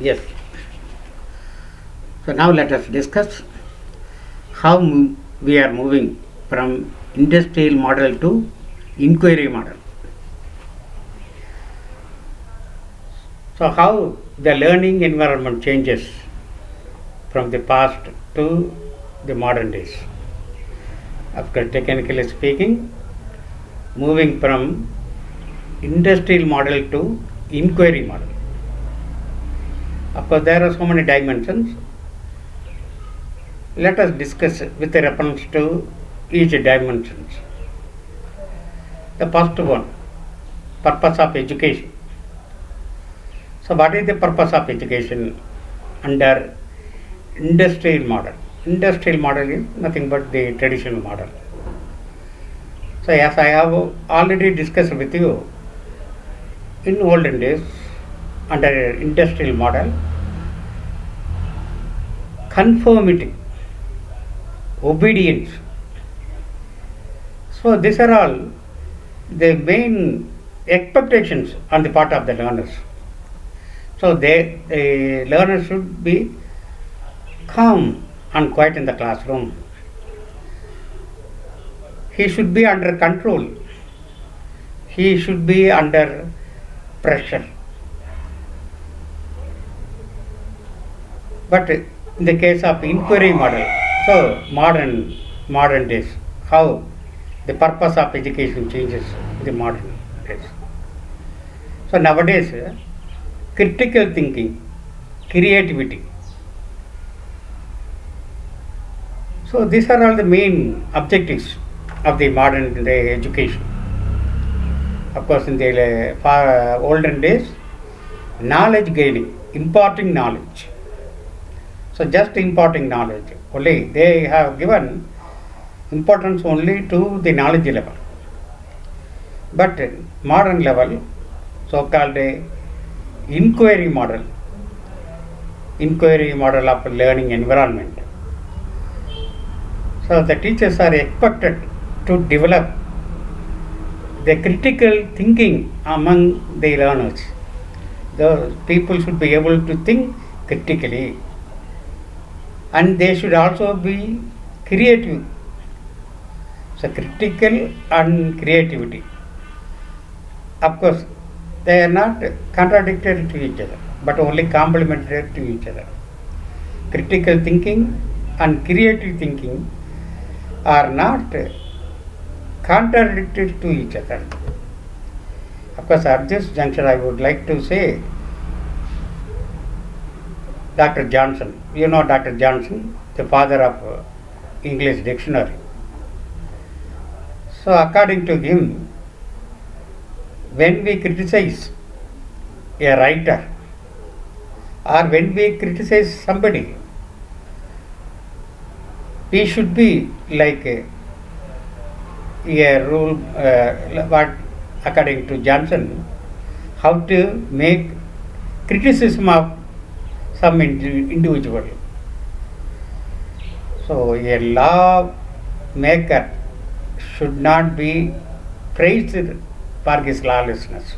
Yes. So now let us discuss how we are moving from industrial model to inquiry model. So how the learning environment changes from the past to the modern days. Of course, technically speaking, moving from industrial model to inquiry model. Of course, there are so many dimensions. Let us discuss with reference to each dimension. The first one, purpose of education. So what is the purpose of education under industrial model? Industrial model is nothing but the traditional model. So as I have already discussed with you, in olden days under industrial model, conformity, obedience. So these are all the main expectations on the part of the learners. So the learner should be calm and quiet in the classroom. He should be under control. He should be under pressure. But in the case of inquiry model, so modern days, how the purpose of education changes in the modern days. So nowadays, critical thinking, creativity. So these are all the main objectives of the modern day education. Of course, in the olden days, knowledge gaining, imparting knowledge. So just imparting knowledge, only they have given importance only to the knowledge level. But modern level, so-called inquiry model of learning environment. So the teachers are expected to develop the critical thinking among the learners. The people should be able to think critically, and they should also be creative. So critical and creativity. Of course, they are not contradictory to each other, but only complementary to each other. Critical thinking and creative thinking are not contradictory to each other. Of course, at this juncture, I would like to say Dr. Johnson. You know Dr. Johnson, the father of English dictionary. So according to him, when we criticize a writer or when we criticize somebody, we should be like a rule, what according to Johnson, how to make criticism of some individual. So a law maker should not be praised for his lawlessness.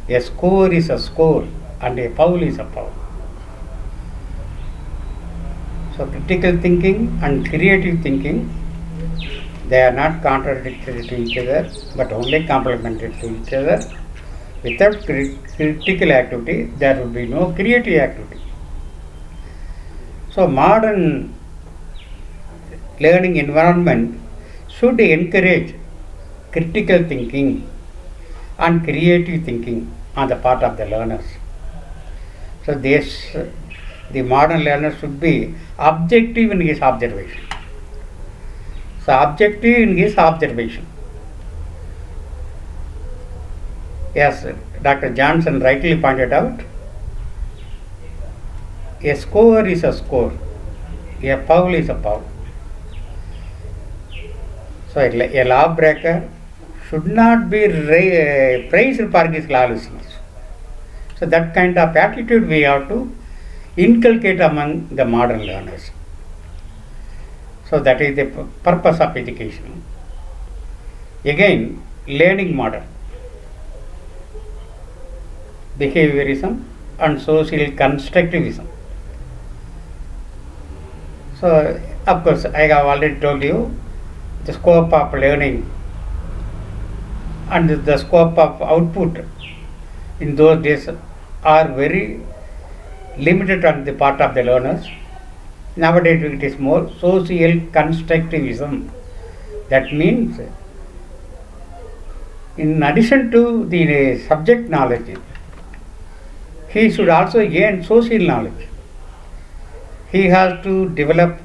A score is a score and a foul is a foul. So critical thinking and creative thinking, they are not contradictory to each other, but only complementary to each other. Without critical activity, there will be no creative activity. So modern learning environment should encourage critical thinking and creative thinking on the part of the learners. So the modern learner should be objective in his observation. So objective in his observation. Yes, Dr. Johnson rightly pointed out, a score is a score, a foul is a foul. So a lawbreaker should not be praised for his lawlessness. So that kind of attitude we have to inculcate among the modern learners. So that is the purpose of education. Again, learning model. Behaviorism, and social constructivism. So, of course, I have already told you the scope of learning and the scope of output in those days are very limited on the part of the learners. Nowadays it is more social constructivism. That means, in addition to the subject knowledge, he should also gain social knowledge. He has to develop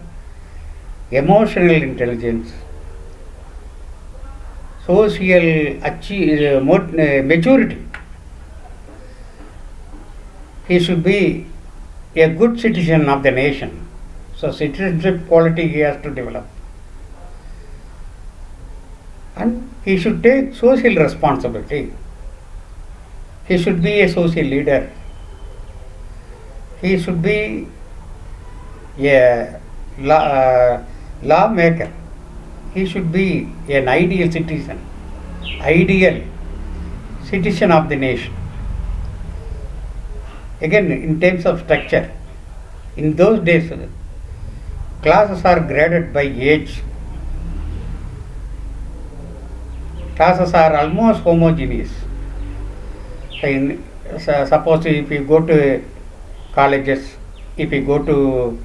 emotional intelligence, social maturity. He should be a good citizen of the nation. So citizenship quality he has to develop. And he should take social responsibility. He should be a social leader. He should be a lawmaker. He should be an ideal citizen of the nation. Again, in terms of structure, in those days, classes are graded by age. Classes are almost homogeneous. Suppose if you go to colleges, if you go to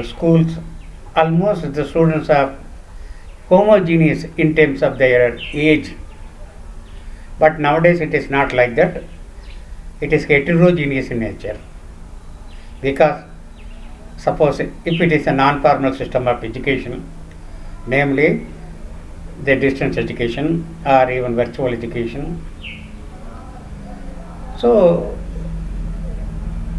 schools, almost the students are homogeneous in terms of their age. But nowadays it is not like that. It is heterogeneous in nature. Because suppose if it is a non-formal system of education, namely the distance education or even virtual education, so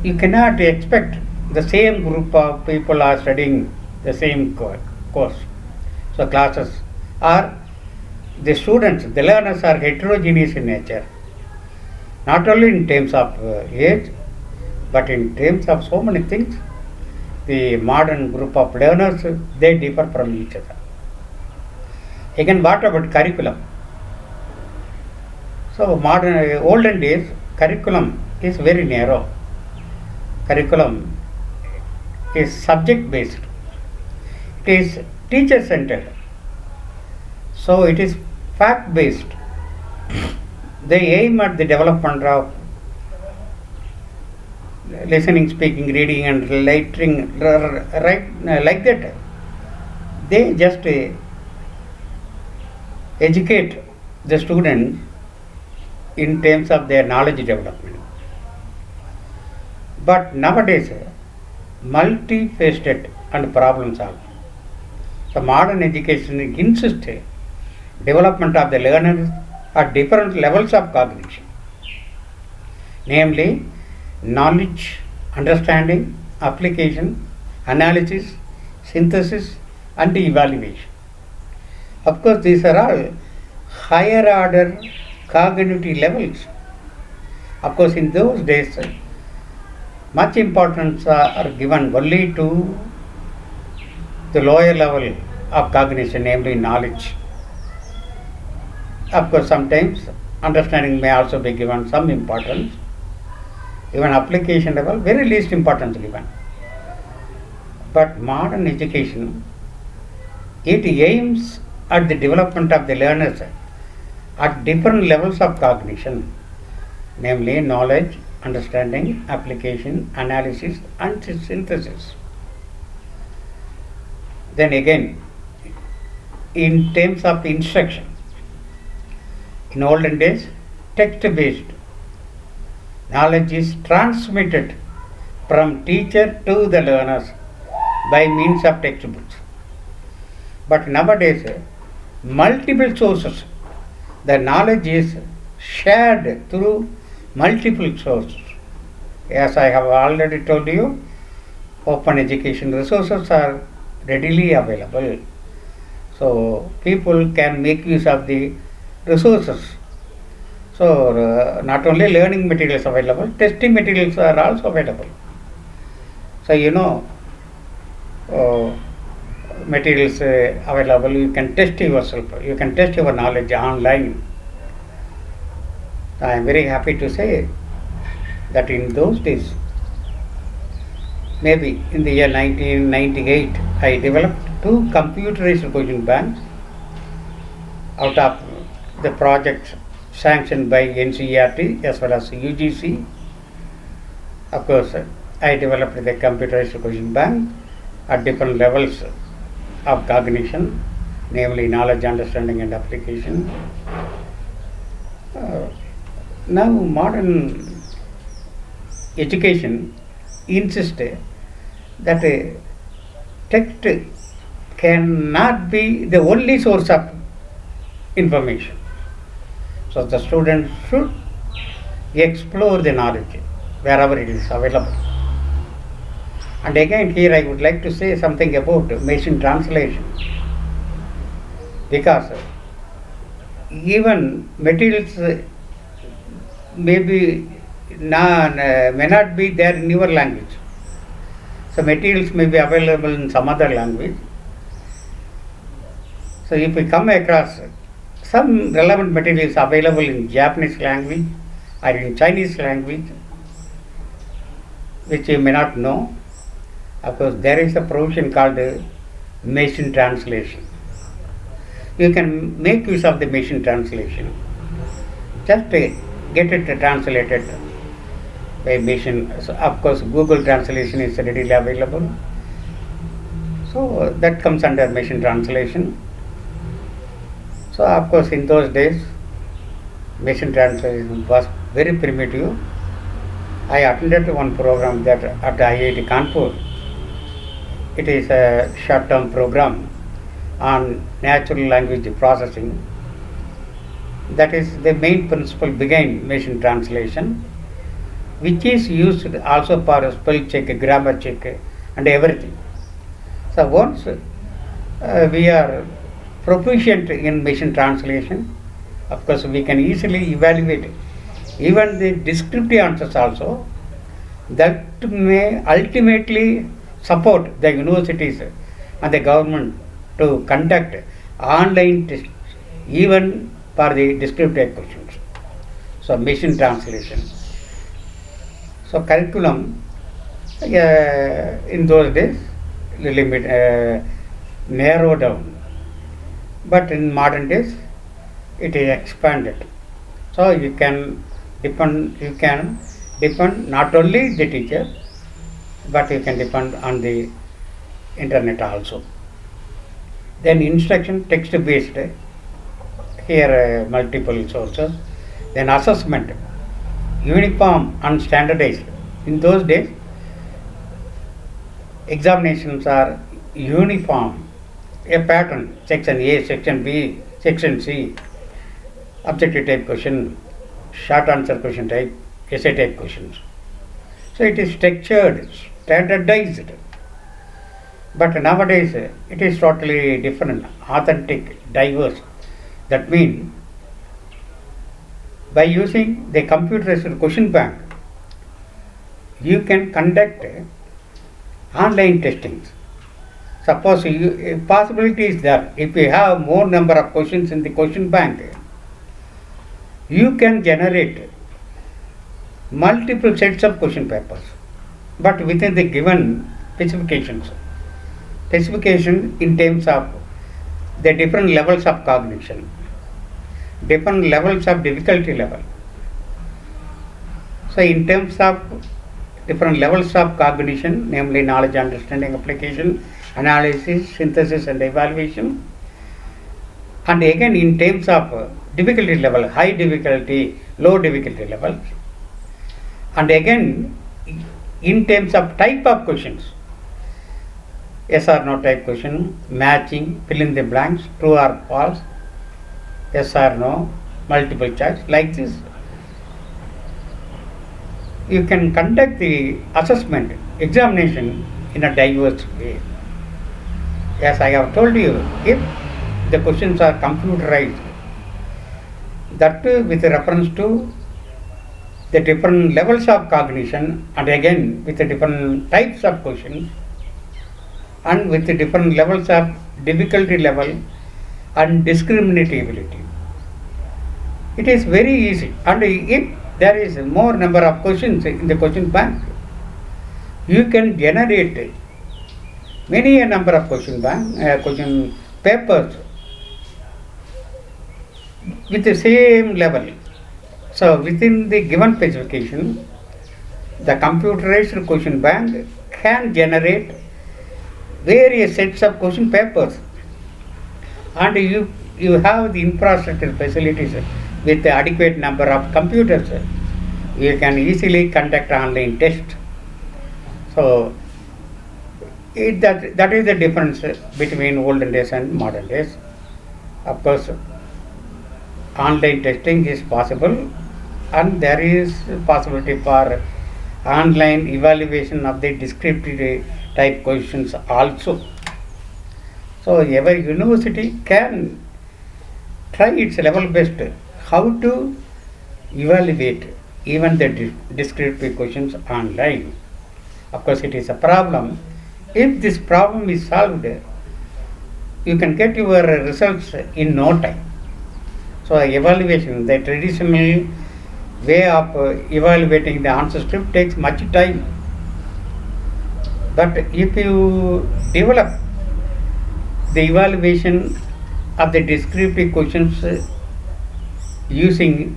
you cannot expect the same group of people are studying the same course. So classes are, the students, the learners are heterogeneous in nature. Not only in terms of age, but in terms of so many things. The modern group of learners, they differ from each other. Again, what about curriculum? So olden days, curriculum is very narrow. Curriculum is subject based. It is teacher centered. So it is fact based. They aim at the development of listening, speaking, reading and writing, like that. They just educate the student in terms of their knowledge development. But nowadays, multifaceted and problem solving. The modern education insists development of the learners at different levels of cognition, namely knowledge, understanding, application, analysis, synthesis and evaluation. Of course, these are all higher order cognitive levels. Of course, in those days, much importance are given only to the lower level of cognition, namely knowledge. Of course, sometimes understanding may also be given some importance. Even application level, very least importance given. But modern education, it aims at the development of the learners at different levels of cognition, namely knowledge, understanding, application, analysis and synthesis. Then again, in terms of instruction, in olden days, text-based knowledge is transmitted from teacher to the learners by means of textbooks. But nowadays, multiple sources, the knowledge is shared through multiple sources. As I have already told you, open education resources are readily available. So people can make use of the resources. So not only learning materials available, testing materials are also available. So materials available, you can test yourself, you can test your knowledge online. I am very happy to say that in those days, maybe in the year 1998, I developed two computerized question banks out of the projects sanctioned by NCERT as well as UGC. Of course, I developed the computerized question bank at different levels of cognition, namely knowledge, understanding and application. Now modern education insists that text cannot be the only source of information. So the student should explore the knowledge wherever it is available. And again here I would like to say something about machine translation, because even materials may not be there in your language. So materials may be available in some other language. So if we come across some relevant materials available in Japanese language or in Chinese language, which you may not know, of course there is a provision called machine translation. You can make use of the machine translation. Just get it translated by machine. So of course Google translation is readily available. So that comes under machine translation. So of course in those days machine translation was very primitive. I attended one program that at IIT Kanpur. It is a short-term program on natural language processing. That is the main principle behind machine translation, which is used also for spell check, grammar check and everything. So once we are proficient in machine translation, of course we can easily evaluate even the descriptive answers also, that may ultimately support the universities and the government to conduct online tests even for the descriptive questions. So machine translation. So curriculum in those days narrowed down, but in modern days it is expanded. So you can depend not only the teacher, but you can depend on the internet also. Then instruction text based, here multiple sources. Then assessment, uniform and standardized. In those days examinations are uniform, a pattern, section A, section B, section C, objective type question, short answer question type, essay type questions. So it is structured, standardized. But nowadays it is totally different, authentic, diverse. That means by using the computerized question bank, you can conduct online testings. Suppose possibility is there, if you have more number of questions in the question bank, you can generate multiple sets of question papers, but within the given specifications. Specification in terms of the different levels of cognition, different levels of difficulty level. So in terms of different levels of cognition, namely knowledge, understanding, application, analysis, synthesis and evaluation, and again in terms of difficulty level, high difficulty, low difficulty levels, and again in terms of type of questions, yes or no type question, matching, fill in the blanks, true or false, yes or no, multiple choice, like this. You can conduct the assessment, examination in a diverse way. As I have told you, if the questions are computerized, that with reference to the different levels of cognition, and again with the different types of questions, and with the different levels of difficulty level and discriminability. It is very easy, and if there is more number of questions in the question bank. You can generate many a number of question papers with the same level. So within the given specification, the computerized question bank can generate various sets of question papers, and you have the infrastructure facilities with the adequate number of computers. You can easily conduct online test. So that is the difference between olden days and modern days. Of course, online testing is possible, and there is possibility for online evaluation of the descriptive type questions also. So every university can try its level best how to evaluate even the descriptive questions online. Of course, it is a problem. If this problem is solved, you can get your results in no time. So evaluation, the traditional way of evaluating the answer script takes much time. But if you develop the evaluation of the descriptive questions using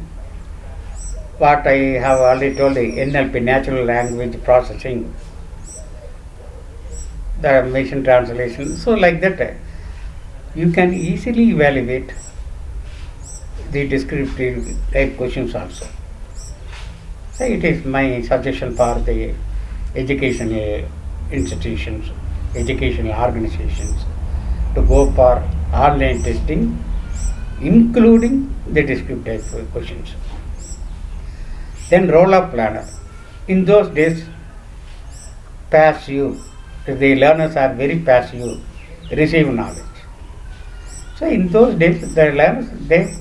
what I have already told, the NLP, natural language processing, the machine translation, so like that, you can easily evaluate the descriptive type questions also. So it is my suggestion for the educational institutions, educational organizations to go for online testing, including the descriptive type questions. Then roll-up planner. In those days, passive, the learners are very passive, receive knowledge. So in those days, the learners, they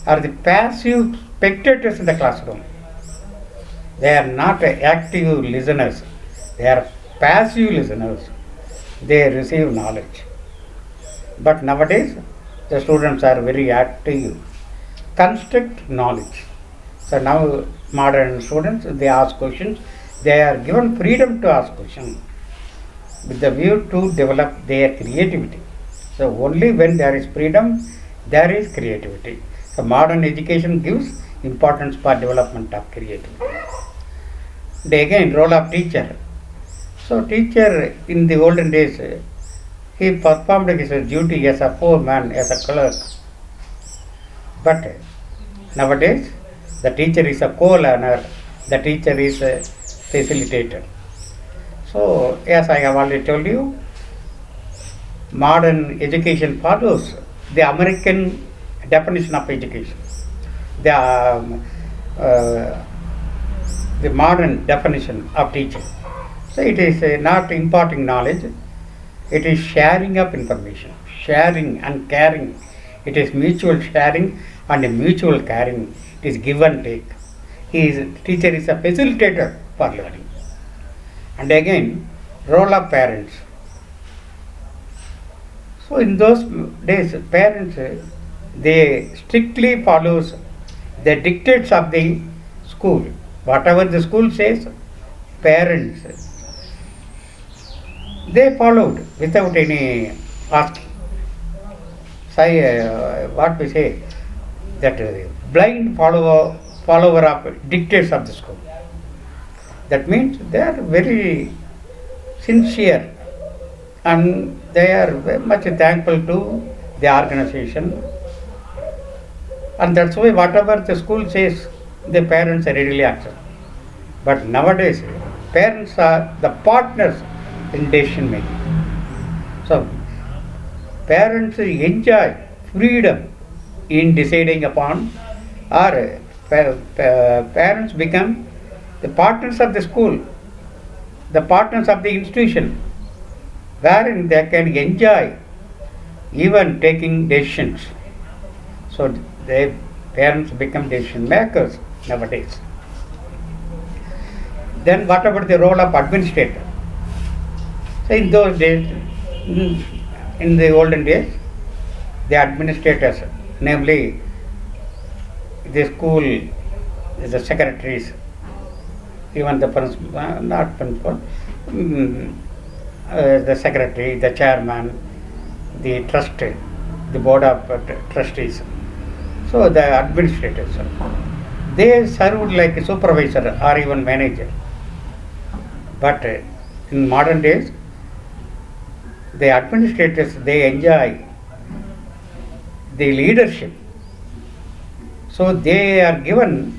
are the passive spectators in the classroom. They are not active listeners. They are passive listeners. They receive knowledge. But nowadays, the students are very active, construct knowledge. So now modern students, they ask questions. They are given freedom to ask questions with the view to develop their creativity. So only when there is freedom, there is creativity. So modern education gives importance for development of creativity. And again, role of teacher. So teacher in the olden days, he performed his duty as a poor man, as a clerk. But nowadays, the teacher is a co-learner, the teacher is a facilitator. So as I have already told you, modern education follows the American definition of education. The modern definition of teaching. So it is not imparting knowledge, it is sharing of information, sharing and caring. It is mutual sharing and mutual caring. It is give and take. Teacher is a facilitator for learning. And again, role of parents. So in those days, parents, they strictly follows the dictates of the school. Whatever the school says, parents, they followed without any asking. What we say, that blind follower of dictates of the school. That means they are very sincere and they are very much thankful to the organization. And that's why whatever the school says, the parents readily accept. But nowadays, parents are the partners in decision making. So, parents enjoy freedom in deciding upon, or parents become the partners of the school, the partners of the institution, wherein they can enjoy even taking decisions. So, the parents become decision makers nowadays. Then what about the role of administrator? So in those days, in the olden days, the administrators, namely the school the secretaries, even the principal, not principal, mm, the secretary, the chairman, the trustee, the board of trustees. So the administrators, they served like a supervisor or even manager. But in modern days, the administrators, they enjoy the leadership. So they are given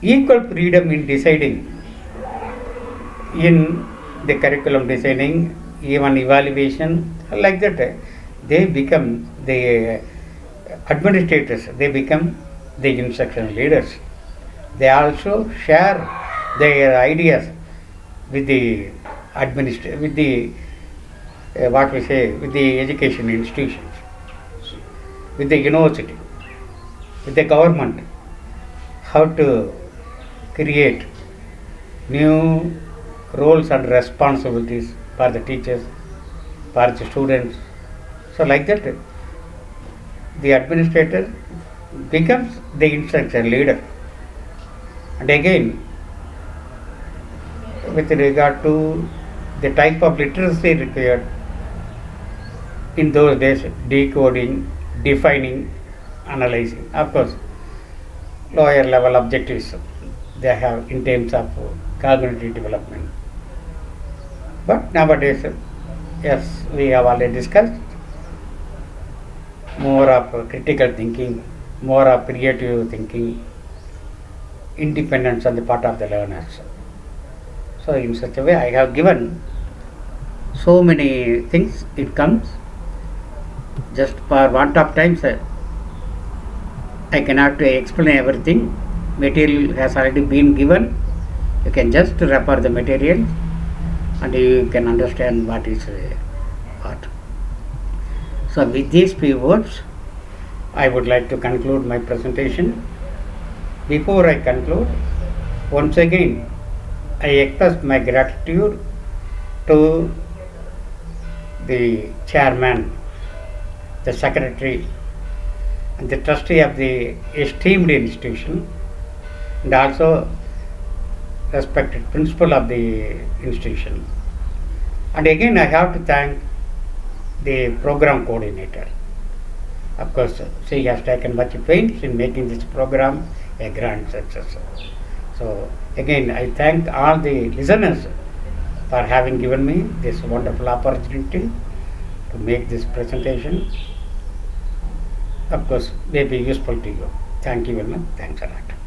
equal freedom in deciding, in the curriculum designing, even evaluation, like that. They become the administrators, they become the instruction leaders. They also share their ideas with the with the what we say, with the education institutions, with the university, with the government, how to create new roles and responsibilities for the teachers, for the students. So like that, the administrator becomes the instruction leader. And again, with regard to the type of literacy required, in those days, decoding, defining, analyzing. Of course, lower level objectives they have in terms of cognitive development. But nowadays, yes, we have already discussed, more of critical thinking, more of creative thinking, independence on the part of the learners. So in such a way, I have given so many things. It comes just for want of time, sir. I cannot explain everything. Material has already been given. You can just refer the material and you can understand what is what. So with these few words, I would like to conclude my presentation. Before I conclude, once again, I express my gratitude to the chairman, the secretary, and the trustee of the esteemed institution, and also respected principal of the institution. And again, I have to thank the program coordinator. Of course, she has taken much pains in making this program a grand success. So again, I thank all the listeners for having given me this wonderful opportunity to make this presentation. Of course, may be useful to you. Thank you very much. Thanks a lot.